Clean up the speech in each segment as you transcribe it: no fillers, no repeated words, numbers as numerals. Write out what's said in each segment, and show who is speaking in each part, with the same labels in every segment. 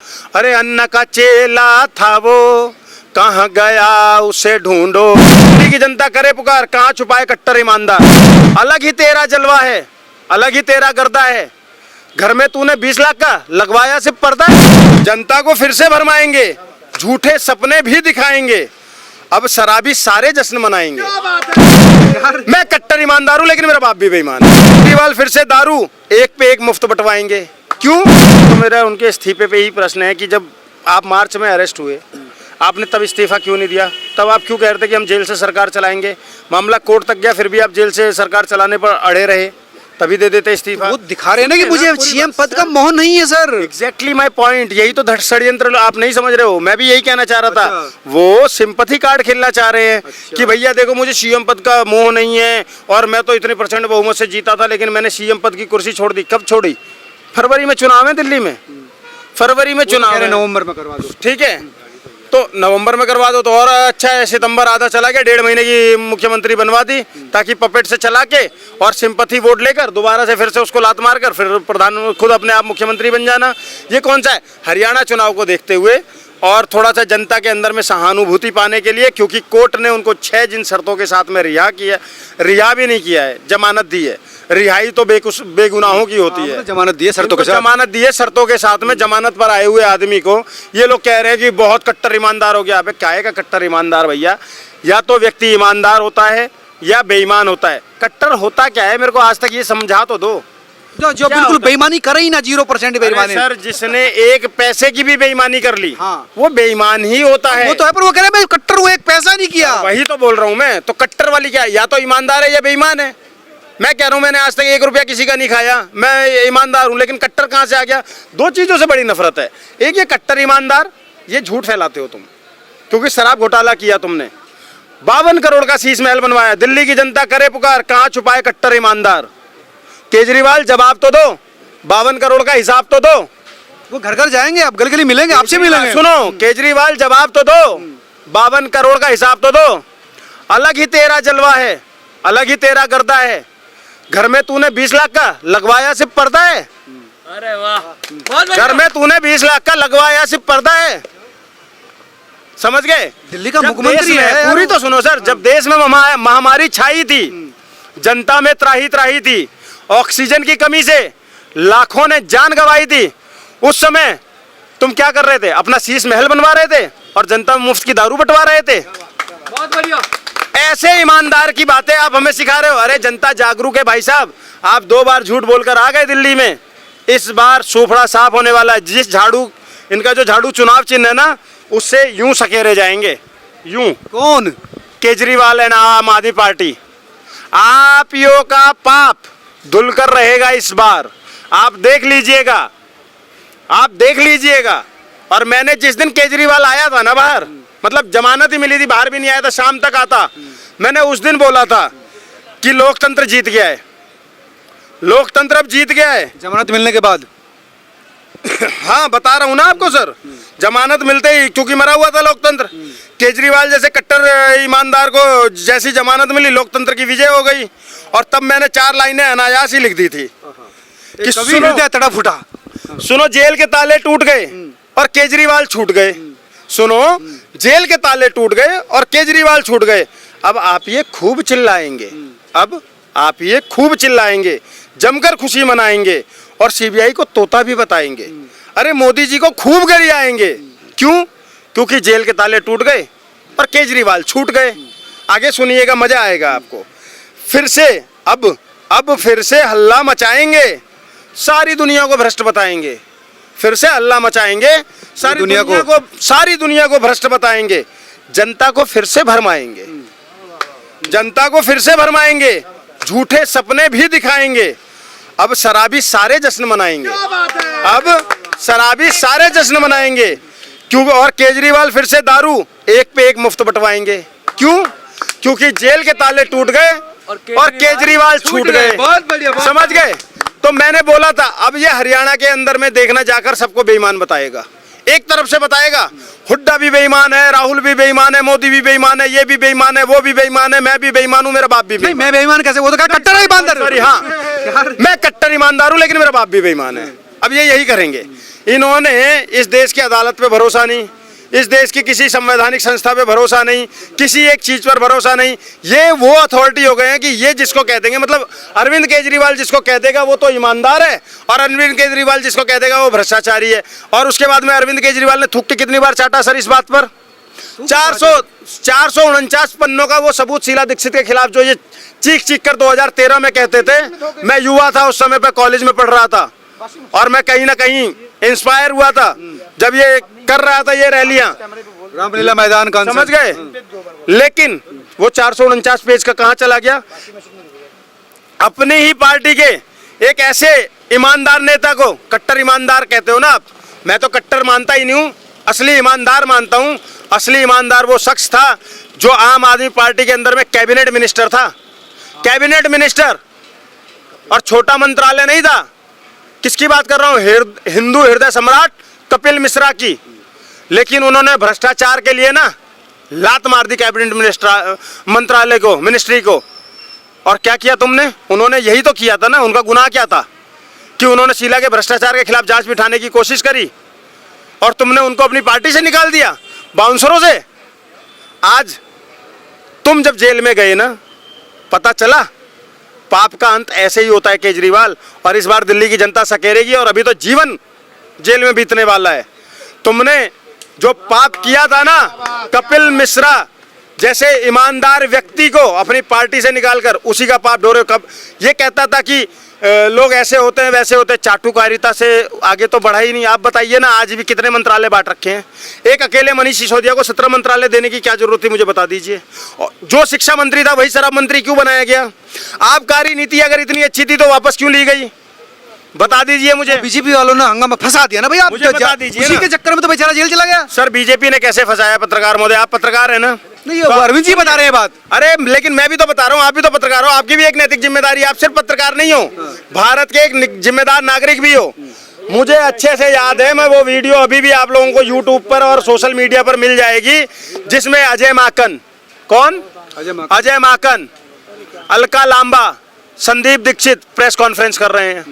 Speaker 1: अरे अन्ना का चेला था वो, कहाँ गया उसे ढूंढो। दिल्ली की जनता करे पुकार, कहाँ छुपाए कट्टर ईमानदार। अलग ही तेरा जलवा है, अलग ही तेरा गर्दा है। घर में तूने 20 लाख का लगवाया सिर्फ पर्दा। जनता को फिर से भरमाएंगे, झूठे सपने भी दिखाएंगे। अब शराबी सारे जश्न मनाएंगे। मैं कट्टर ईमानदार हूँ लेकिन मेरा बाप भी बेईमान है। केजरीवाल फिर से दारू एक पे एक मुफ्त बंटवाएंगे। क्यों? तो मेरा उनके इस्तीफे पे ही प्रश्न है कि जब आप मार्च में अरेस्ट हुए, आपने तब इस्तीफा क्यों नहीं दिया? तब आप क्यों कह रहे थे कि हम जेल से सरकार चलाएंगे? मामला कोर्ट तक गया फिर भी आप जेल से सरकार चलाने पर अड़े रहे, तभी दे देते इस्तीफा।
Speaker 2: वो दिखा रहे हैं ना कि मुझे सीएम पद का मोह नहीं है सर।
Speaker 1: एग्जैक्टली माय पॉइंट, यही तो षड्यंत्र आप नहीं समझ रहे हो। मैं भी यही कहना चाह रहा था। वो सिंपैथी कार्ड खेलना चाह रहे हैं कि भैया देखो मुझे सीएम पद का मोह नहीं है और मैं तो इतने प्रचंड बहुमत से जीता था, लेकिन मैंने सीएम पद की कुर्सी छोड़ दी। कब छोड़ी? फरवरी में चुनाव है दिल्ली में, फरवरी में चुनाव है,
Speaker 2: नवंबर में करवा दो।
Speaker 1: ठीक है, तो नवंबर में करवा दो तो और अच्छा है। सितंबर आधा चला गया, 1.5 महीने की मुख्यमंत्री बनवा दी ताकि पपेट से चला के और सिंपैथी वोट लेकर दोबारा से फिर से उसको लात मार कर फिर प्रधान खुद अपने आप मुख्यमंत्री बन जाना। ये कौन सा है? हरियाणा चुनाव को देखते हुए और थोड़ा सा जनता के अंदर में सहानुभूति पाने के लिए, क्योंकि कोर्ट ने उनको 6 जिन शर्तों के साथ में रिहा किया, रिहा भी नहीं किया है, जमानत दी है। रिहाई तो बेगुनाहों की होती है,
Speaker 2: जमानत दी है शर्तों के साथ।
Speaker 1: जमानत दी है शर्तों के साथ में। जमानत पर आए हुए आदमी को ये लोग कह रहे हैं कि बहुत कट्टर ईमानदार हो गया। अबे क्या का कट्टर ईमानदार भैया? या तो व्यक्ति ईमानदार होता है या बेईमान होता है। कट्टर होता क्या है? मेरे को आज तक ये समझा तो दो।
Speaker 2: जो बिल्कुल बेईमानी करे ही ना, 0% बेईमानी।
Speaker 1: सर जिसने एक पैसे की भी बेईमानी कर ली,
Speaker 2: हाँ,
Speaker 1: वो बेईमान ही होता है।
Speaker 2: वो तो है, पर वो कह रहे हैं मैं कट्टर हूँ, एक पैसा नहीं किया।
Speaker 1: वही तो बोल रहा हूँ मैं। तो कट्टर वाली क्या है? या तो ईमानदार है या बेईमान है। मैं कह रहा हूँ मैंने आज तक 1 रुपया किसी का नहीं खाया, मैं ईमानदार हूँ, लेकिन कट्टर कहाँ से आ गया? 2 चीजों से बड़ी नफरत है। एक ये कट्टर ईमानदार, ये झूठ फैलाते हो तुम, क्योंकि शराब घोटाला किया तुमने, 52 करोड़ का शीश महल बनवाया। दिल्ली की जनता करे पुकार, कहाँ छुपाए कट्टर ईमानदार। केजरीवाल जवाब तो दो, 52 करोड़ का हिसाब तो दो।
Speaker 2: वो घर घर जाएंगे, आप गली गली मिलेंगे, आपसे मिलेंगे।
Speaker 1: सुनो केजरीवाल जवाब तो दो, 52 करोड़ का हिसाब तो दो। अलग ही तेरा जलवा है, अलग ही तेरा गर्दा है। घर में तूने 20 लाख का लगवाया सिर्फ पर्दा है।
Speaker 3: अरे वाह,
Speaker 1: घर में तूने 20 लाख का लगवाया सिर्फ पर्दा है। समझ गए?
Speaker 2: दिल्ली का मुख्यमंत्री है।
Speaker 1: पूरी तो सुनो सर, जब देश में महामारी छाई थी, जनता में त्राही त्राही थी, ऑक्सीजन की कमी से लाखों ने जान गंवाई थी, उस समय तुम क्या कर रहे थे? अपना शीश महल बनवा रहे थे और जनता में मुफ्त की दारू बंटवा रहे थे।
Speaker 3: बहुत बढ़िया।
Speaker 1: ऐसे ईमानदार की बातें आप हमें सिखा रहे हो। अरे जनता जागरूक है भाई साहब। आप 2 बार झूठ बोलकर आ गए दिल्ली में, इस बार सूफड़ा साफ होने वाला है। जिस झाड़ू, इनका जो झाड़ू चुनाव चिन्ह है ना, उससे यूं सकेरे जाएंगे, यूं।
Speaker 2: कौन?
Speaker 1: केजरीवाल है ना, आम आदमी पार्टी। आप यो का पाप धुलकर रहेगा इस बार, आप देख लीजिएगा, आप देख लीजिएगा। और मैंने जिस दिन केजरीवाल आया था ना बाहर, मतलब जमानत ही मिली थी, बाहर भी नहीं आया था, शाम तक आता, मैंने उस दिन बोला था कि लोकतंत्र जीत गया है, लोकतंत्र अब जीत गया है।
Speaker 2: जमानत मिलने के बाद?
Speaker 1: हाँ बता रहा हूँ ना आपको सर, जमानत मिलते ही, क्योंकि मरा हुआ था लोकतंत्र। केजरीवाल जैसे कट्टर ईमानदार को जैसी जमानत मिली, लोकतंत्र की विजय हो गई। और तब मैंने 4 लाइनें अनायास ही लिख दी थी कि सुनो,
Speaker 2: तड़ा फूटा,
Speaker 1: सुनो जेल के ताले टूट गए और केजरीवाल छूट गए। सुनो, जेल के ताले टूट गए और केजरीवाल छूट गए। अब आप ये खूब चिल्लाएंगे, अब आप ये खूब चिल्लाएंगे, जमकर खुशी मनाएंगे और सीबीआई को तोता भी बताएंगे। अरे मोदी जी को खूब गरियाएंगे। क्यों? क्योंकि जेल के ताले टूट गए और केजरीवाल छूट गए। आगे सुनिएगा, मजा आएगा आपको। फिर से अब फिर से हल्ला मचाएंगे, सारी दुनिया को भ्रष्ट बताएंगे। फिर से हल्ला मचाएंगे, सारी दुनिया को भ्रष्ट बताएंगे। जनता को फिर से भरमाएंगे, जनता को फिर से भरमाएंगे, झूठे सपने भी दिखाएंगे। अब शराबी सारे जश्न मनाएंगे, अब शराबी सारे जश्न मनाएंगे। क्यों? और केजरीवाल फिर से दारू एक पे एक मुफ्त बंटवाएंगे। क्यों? क्योंकि जेल के ताले टूट गए और केजरीवाल छूट गए। समझ गए? तो मैंने बोला था, अब ये हरियाणा के अंदर में देखना, जाकर सबको बेईमान बताएगा। एक तरफ से बताएगा हुड्डा भी बेईमान है, राहुल भी बेईमान है, मोदी भी बेईमान है, ये भी बेईमान है, वो भी बेईमान है, मैं भी बेईमान हूँ, मेरा बाप भी बेईमान।
Speaker 2: मैं बेईमान कैसे? वो तो कट्टर ईमानदार।
Speaker 1: सॉरी, हाँ मैं कट्टर ईमानदार हूँ लेकिन मेरा बाप भी बेईमान है। अब ये यही करेंगे। इन्होंने इस देश की अदालत पे भरोसा नहीं, इस देश की किसी संवैधानिक संस्था पे भरोसा नहीं, किसी एक चीज पर भरोसा नहीं। ये वो अथॉरिटी हो गए हैं कि ये जिसको कह देंगे, मतलब अरविंद केजरीवाल जिसको कह देगा वो तो ईमानदार है, और अरविंद केजरीवाल जिसको कह देगा वो भ्रष्टाचारी है। और उसके बाद में अरविंद केजरीवाल ने थूक के कितनी बार चाटा सर इस बात पर? 449 पन्नों का वो सबूत शीला दीक्षित के खिलाफ जो ये चीख चीख कर 2013 में कहते थे। मैं युवा था उस समय पे, कॉलेज में पढ़ रहा था, और मैं कहीं ना कहीं इंस्पायर हुआ था जब ये कर रहा था ये रैलियां,
Speaker 2: रामलीला मैदान का,
Speaker 1: समझ गए। लेकिन वो 449 पेज का कहां चला गया? अपनी ही पार्टी के एक ऐसे ईमानदार नेता को, कट्टर ईमानदार कहते हो ना आप, मैं तो कट्टर मानता ही नहीं हूं, असली ईमानदार मानता हूं। असली ईमानदार वो शख्स था जो आम आदमी पार्टी के अंदर में कैबिनेट मिनिस्टर था, कैबिनेट मिनिस्टर, और छोटा मंत्रालय नहीं था। किसकी बात कर रहा हूं? हिंदू हृदय सम्राट कपिल मिश्रा की। लेकिन उन्होंने भ्रष्टाचार के लिए ना लात मार दी कैबिनेट मिनिस्टर मंत्रालय को, मिनिस्ट्री को। और क्या किया तुमने? उन्होंने यही तो किया था ना। उनका गुनाह क्या था कि उन्होंने शीला के भ्रष्टाचार के खिलाफ जांच बिठाने की कोशिश करी, और तुमने उनको अपनी पार्टी से निकाल दिया बाउंसरों से। आज तुम जब जेल में गए ना, पता चला पाप का अंत ऐसे ही होता है केजरीवाल। और इस बार दिल्ली की जनता सकेरेगी, और अभी तो जीवन जेल में बीतने वाला है। तुमने जो पाप किया था ना, कपिल मिश्रा जैसे ईमानदार व्यक्ति को अपनी पार्टी से निकालकर, उसी का पाप ढो रहे हो। कब ये कहता था कि लोग ऐसे होते हैं वैसे होते हैं, चाटुकारिता से आगे तो बढ़ा ही नहीं। आप बताइए ना, आज भी कितने मंत्रालय बांट रखे हैं? एक अकेले मनीष सिसोदिया को 17 मंत्रालय देने की क्या जरूरत थी, मुझे बता दीजिए। जो शिक्षा मंत्री था वही शराब मंत्री क्यों बनाया गया? आबकारी नीति अगर इतनी अच्छी थी तो वापस क्यों ली गई? बता दीजिए मुझे।
Speaker 2: बीजेपी वालों ने हंगामा फंसा दिया ना भैया,
Speaker 1: मुझे बता दीजिए
Speaker 2: उसी
Speaker 1: ना।
Speaker 2: के चक्कर में तो बेचारा जेल चला गया।
Speaker 1: सर बीजेपी ने कैसे फंसाया पत्रकार महोदय? आप पत्रकार है ना?
Speaker 2: नहीं, वो अरविंद जी बता रहे हैं बात।
Speaker 1: अरे लेकिन मैं भी तो बता रहा हूँ, आप भी तो पत्रकार हो, आपकी भी एक नैतिक जिम्मेदारी। आप सिर्फ पत्रकार नहीं हो, भारत के एक जिम्मेदार नागरिक भी हो। मुझे अच्छे से याद है, मैं वो वीडियो अभी भी आप लोगों को यूट्यूब पर और सोशल मीडिया पर मिल जाएगी, जिसमें अजय माकन, कौन? अजय माकन, अलका लांबा, संदीप दीक्षित प्रेस कॉन्फ्रेंस कर रहे हैं।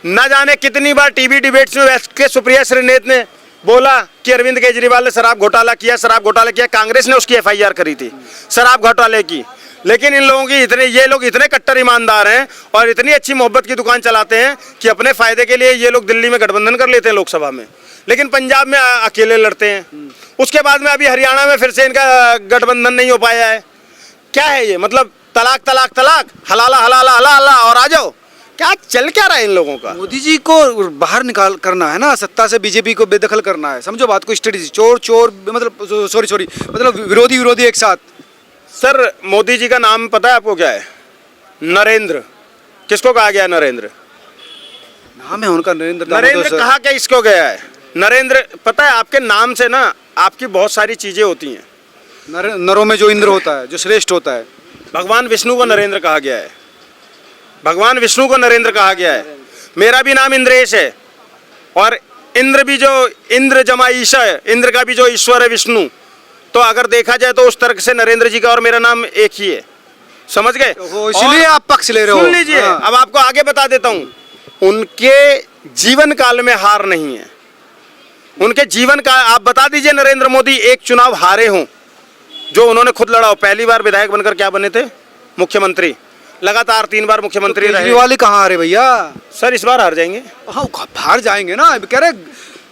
Speaker 1: न जाने कितनी बार टीवी डिबेट्स में बैठ के सुप्रिया श्रीनेत ने बोला कि अरविंद केजरीवाल ने शराब घोटाला किया, शराब घोटाला किया। कांग्रेस ने उसकी एफआईआर करी थी शराब घोटाले की। लेकिन इन लोगों की ये लोग इतने कट्टर ईमानदार हैं और इतनी अच्छी मोहब्बत की दुकान चलाते हैं कि अपने फायदे के लिए ये लोग दिल्ली में गठबंधन कर लेते हैं लोकसभा में, लेकिन पंजाब में अकेले लड़ते हैं। उसके बाद में अभी हरियाणा में फिर से इनका गठबंधन नहीं हो पाया है। क्या है ये? मतलब तलाक तलाक तलाक, हलाला हलाला हलाला, और आ जाओ। क्या चल क्या रहा है इन लोगों का?
Speaker 2: मोदी जी को बाहर निकाल करना है ना, सत्ता से बीजेपी को बेदखल करना है। समझो बात को, स्ट्रेटेजी। चोर चोर मतलब सॉरी मतलब विरोधी विरोधी एक साथ।
Speaker 1: सर मोदी जी का नाम पता है आपको क्या है? नरेंद्र। किसको कहा गया नरेंद्र?
Speaker 2: नाम है उनका नरेंद्र।
Speaker 1: नरेंद्र कहा क्या इसको गया है? नरेंद्र, पता है आपके नाम से ना आपकी बहुत सारी चीजें होती हैं।
Speaker 2: नरों में जो इंद्र होता है, जो श्रेष्ठ होता है।
Speaker 1: भगवान विष्णु को नरेंद्र कहा गया है, भगवान विष्णु को नरेंद्र कहा गया है। मेरा भी नाम इंद्रेश है, और इंद्र भी जो इंद्र जमा ईशा है, इंद्र का भी जो ईश्वर है विष्णु। तो अगर देखा जाए तो उस तर्क से नरेंद्र जी का और मेरा नाम एक ही है, समझ गए?
Speaker 2: इसलिए आप पक्ष ले रहे हो।
Speaker 1: सुन लीजिए, अब आपको आगे बता देता हूं। उनके जीवन काल में हार नहीं है। उनके जीवन का आप बता दीजिए, नरेंद्र मोदी एक चुनाव हारे हों जो उन्होंने खुद लड़ा हो। पहली बार विधायक बनकर क्या बने थे? मुख्यमंत्री। लगातार 3 बार मुख्यमंत्री रहे।
Speaker 2: केजरीवाल कहाँ हारे भैया?
Speaker 1: सर इस बार हार जाएंगे।
Speaker 2: हाँ हार जाएंगे ना, कह रहे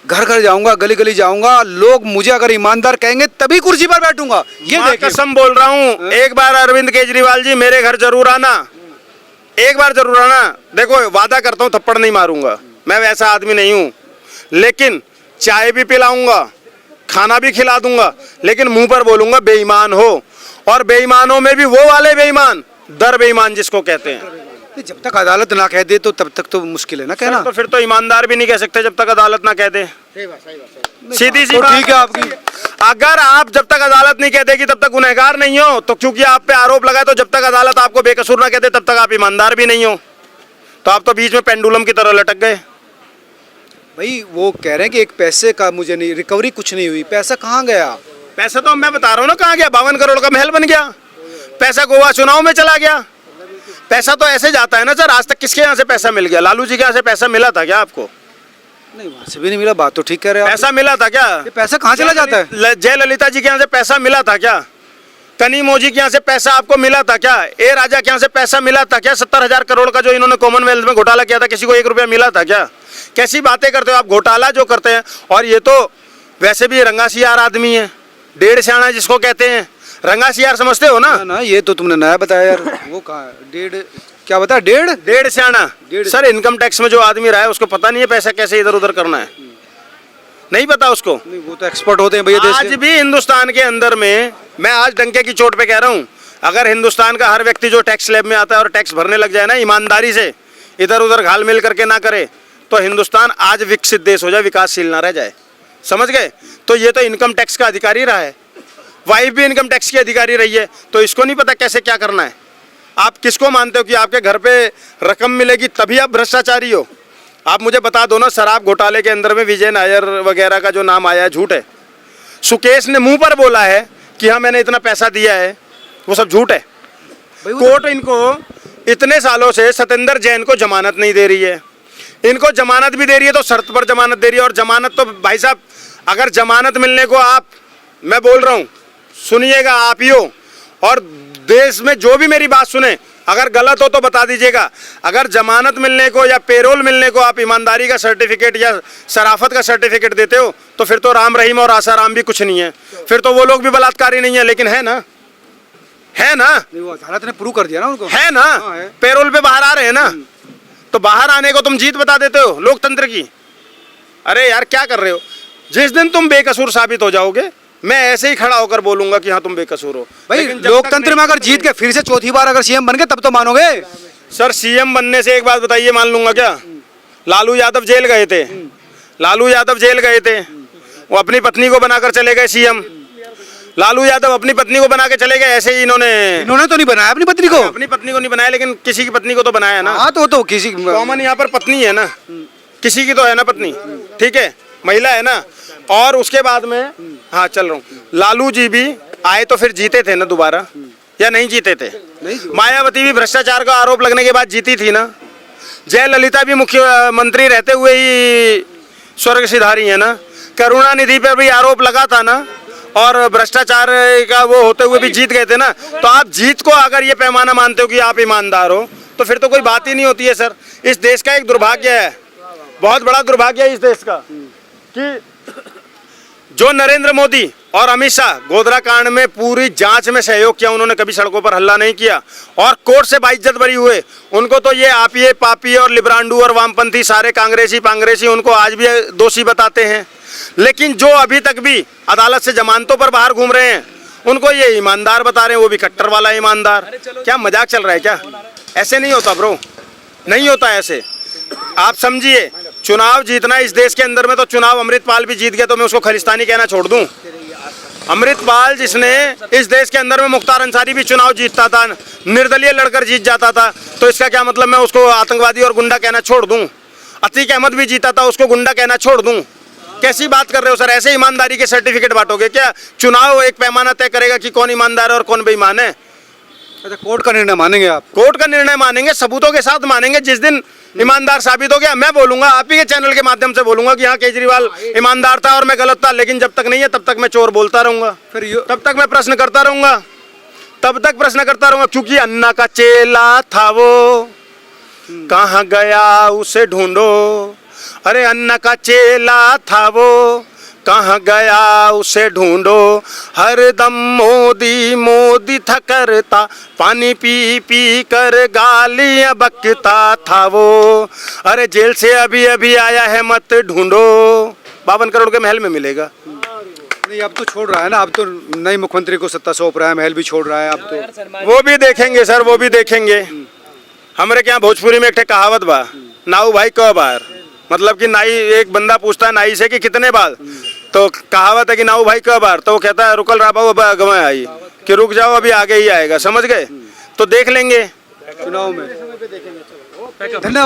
Speaker 2: घर घर जाऊंगा, गली गली जाऊंगा, लोग मुझे अगर ईमानदार कहेंगे तभी कुर्सी पर बैठूंगा। ये देखिए,
Speaker 1: कसम बोल रहा हूँ, एक बार अरविंद केजरीवाल जी मेरे घर जरूर आना, एक बार जरूर आना। देखो वादा करता हूँ थप्पड़ नहीं मारूंगा, मैं वैसा आदमी नहीं हूँ, लेकिन चाय भी पिलाऊंगा, खाना भी खिला दूंगा, लेकिन मुंह पर बोलूंगा बेईमान हो। और बेईमानों में भी वो वाले बेईमान, दर बेईमान जिसको कहते हैं।
Speaker 2: जब तक अदालत ना कह दे तो तब तक तो मुश्किल है ना कहना।
Speaker 1: तो फिर तो ईमानदार भी नहीं कह सकते जब तक अदालत ना कह दे। सीधी सी बात।
Speaker 2: ठीक है आपकी।
Speaker 1: अगर आप जब तक अदालत नहीं कह देगी तब तक गुनहगार नहीं हो, तो क्योंकि आप पे आरोप लगा है तो जब तक अदालत आपको बेकसूर ना कहते तब तक आप ईमानदार भी नहीं हो। तो आप तो बीच में पेंडुलम की तरह लटक गए।
Speaker 2: भाई वो कह रहे हैं कि एक पैसे का मुझे नहीं, रिकवरी कुछ नहीं हुई। पैसा कहाँ गया?
Speaker 1: पैसा तो मैं बता रहा हूँ ना कहाँ गया। 52 करोड़ का महल बन गया, पैसा गोवा चुनाव में चला गया। पैसा तो ऐसे जाता है ना सर। आज तक किसके यहाँ से पैसा मिल गया? लालू जी के यहाँ से पैसा मिला था क्या आपको?
Speaker 2: नहीं वहाँ से भी नहीं मिला, बात तो ठीक कह रहे हैं आप।
Speaker 1: पैसा मिला था क्या?
Speaker 2: ये पैसा कहाँ चला जाता है?
Speaker 1: जयललिता जी के यहाँ से पैसा मिला था क्या? कनिमोजी के यहाँ से पैसा आपको मिला था क्या? ए राजा के यहाँ से पैसा मिला था क्या? 70,000 करोड़ का जो इन्होंने कॉमनवेल्थ में घोटाला किया था, किसी को 1 रुपया मिला था क्या? कैसी बातें करते हो आप? घोटाला जो करते हैं, और ये तो वैसे भी रंगासियार आदमी है, डेढ़ सियाना जिसको कहते हैं, रंगासियार समझते हो ना?
Speaker 2: ना ये तो तुमने नया बताया यार। वो कहाँ है? डेढ़ क्या बताया?
Speaker 1: डेढ़ सियाना। सर इनकम टैक्स में जो आदमी रहा है उसको पता नहीं है पैसा कैसे इधर उधर करना है, नहीं पता उसको।
Speaker 2: नहीं वो तो एक्सपर्ट होते हैं भैया देश
Speaker 1: आज
Speaker 2: के।
Speaker 1: भी हिंदुस्तान के अंदर में, मैं आज डंके की चोट पे कह रहा हूँ, अगर हिंदुस्तान का हर व्यक्ति जो टैक्स स्लैब में आता है और टैक्स भरने लग जाए ना ईमानदारी से, इधर उधर घाल मिल करके ना करे, तो हिंदुस्तान आज विकसित देश हो जाए, विकासशील ना रह जाए। समझ गए? तो ये तो इनकम टैक्स का अधिकारी रहा है, वाइफ भी इनकम टैक्स की अधिकारी रही है, तो इसको नहीं पता कैसे क्या करना है। आप किसको मानते हो कि आपके घर पे रकम मिलेगी तभी आप भ्रष्टाचारी हो? आप मुझे बता दो ना, शराब घोटाले के अंदर में विजय नायर वगैरह का जो नाम आया है झूठ है। सुकेश ने मुंह पर बोला है कि हाँ मैंने इतना पैसा दिया है, वो सब झूठ है। कोर्ट इनको इतने सालों से सतेंद्र जैन को जमानत नहीं दे रही है, इनको जमानत भी दे रही है तो शर्त पर जमानत दे रही है। और जमानत तो भाई साहब, अगर जमानत मिलने को आप, मैं बोल रहा हूँ सुनिएगा आप ही हो, और देश में जो भी मेरी बात सुने, अगर गलत हो तो बता दीजिएगा, अगर जमानत मिलने को या पेरोल मिलने को आप ईमानदारी का सर्टिफिकेट या शराफत का सर्टिफिकेट देते हो, तो फिर तो राम रहीम और आसाराम भी कुछ नहीं है, फिर तो वो लोग भी बलात्कारी नहीं है। लेकिन है ना, है ना?
Speaker 2: नहीं वो अदालत ने प्रूव कर दिया ना उनको।
Speaker 1: है ना?
Speaker 2: हाँ, है।
Speaker 1: पेरोल पे बाहर आ रहे हैं ना, तो बाहर आने को तुम जीत बता देते हो लोकतंत्र की। अरे यार क्या कर रहे हो? जिस दिन तुम बेकसूर साबित हो जाओगे, मैं ऐसे ही खड़ा होकर बोलूंगा कि हाँ तुम बेकसूर हो।
Speaker 2: भाई
Speaker 1: लेकिन जब तक
Speaker 2: लोकतंत्र में
Speaker 1: नहीं-
Speaker 2: अगर जीत के फिर से चौथी बार अगर सीएम बन गए तब तो मानोगे?
Speaker 1: सर सीएम बनने से एक बात बताइए, मान लूंगा क्या? लालू यादव जेल गए थे, लालू यादव जेल गए थे, वो अपनी पत्नी को बनाकर चले गए सीएम। लालू यादव अपनी पत्नी को बना के चले गए, ऐसे ही इन्होंने
Speaker 2: तो नहीं बनाया अपनी पत्नी को।
Speaker 1: अपनी पत्नी को नहीं बनाया, लेकिन किसी की पत्नी को तो बनाया ना।
Speaker 2: हाँ तो किसी
Speaker 1: कॉमन यहाँ पर पत्नी है ना, किसी की तो है ना पत्नी, ठीक है, महिला है ना। और उसके बाद में, हाँ चल रहा हूँ, लालू जी भी आए तो फिर जीते थे ना दोबारा, या नहीं जीते थे? मायावती भी भ्रष्टाचार का आरोप लगने के बाद जीती थी ना। जयललिता भी मुख्यमंत्री रहते हुए ही स्वर्ग सिधारी है ना। करुणानिधि पर भी आरोप लगा था ना, और भ्रष्टाचार का वो होते हुए भी जीत गए थे ना। तो आप जीत को अगर ये पैमाना मानते हो कि आप ईमानदार हो, तो फिर तो कोई बात ही नहीं होती है सर। इस देश का एक दुर्भाग्य है, बहुत बड़ा दुर्भाग्य है इस देश का, कि जो नरेंद्र मोदी और अमित शाह गोधरा कांड में पूरी जांच में सहयोग किया, उन्होंने कभी सड़कों पर हल्ला नहीं किया और कोर्ट से बाइज्जत बरी हुए। उनको तो ये आपिये पापिये और लिब्रांडू और वामपंथी सारे कांग्रेसी उनको आज भी दोषी बताते हैं। लेकिन जो अभी तक भी अदालत से जमानतों पर बाहर घूम रहे हैं, उनको ये ईमानदार बता रहे हैं, वो भी कट्टर वाला ईमानदार। क्या मजाक चल रहा है क्या? ऐसे नहीं होता ब्रो, नहीं होता ऐसे। आप समझिए, चुनाव जीतना इस देश के अंदर में, तो चुनाव अमृतपाल भी जीत गया तो मैं उसको खालिस्तानी कहना छोड़ दूं? अमृतपाल जिसने इस देश के अंदर में, मुख्तार अंसारी भी चुनाव जीतता था, निर्दलीय लड़कर जीत जाता था, तो इसका क्या मतलब मैं उसको आतंकवादी और गुंडा कहना छोड़ दूं? अतीक अहमद भी जीता था, उसको गुंडा कहना छोड़ दूं? कैसी बात कर रहे हो सर? ऐसे ईमानदारी के सर्टिफिकेट बांटोगे क्या? चुनाव एक पैमाना तय करेगा कि कौन ईमानदार है और कौन बेईमान है।
Speaker 2: अच्छा कोर्ट का निर्णय मानेंगे आप?
Speaker 1: कोर्ट का निर्णय मानेंगे, सबूतों के साथ मानेंगे। जिस दिन ईमानदार साबित हो गया, मैं बोलूंगा, आप ही के चैनल के माध्यम से बोलूंगा कि हाँ केजरीवाल ईमानदार था और मैं गलत था। लेकिन जब तक नहीं है तब तक मैं चोर बोलता रहूंगा, तब तक मैं प्रश्न करता रहूंगा, तब तक प्रश्न करता रहूंगा। क्योंकि अन्ना का चेला था वो, कहाँ गया उसे ढूंढो। अरे अन्ना का चेला था वो, कहाँ गया उसे ढूंढो। हर दम मोदी मोदी था करता, पानी पी पी कर गालियां बकता था वो। अरे जेल से अभी अभी आया है, मत ढूंढो। 52 करोड़ के महल में मिलेगा।
Speaker 2: नहीं अब तो छोड़ रहा है ना, अब तो नई मुख्यमंत्री को सत्ता सौंप रहा है, महल भी छोड़ रहा है अब तो।
Speaker 1: वो भी देखेंगे सर, वो भी देखेंगे। हमारे क्या भोजपुरी में एक कहावत बा, नाऊ भाई क बार, मतलब कि नाई, एक बंदा पूछता है नाई से कि कितने बार, तो कहावत है कि नाऊ भाई क बार, तो वो कहता है रुकल रहा बाबू, अब अगवा आई, कि रुक जाओ अभी आगे ही आएगा। समझ गए? तो देख लेंगे
Speaker 2: चुनाव में। धन्यवाद।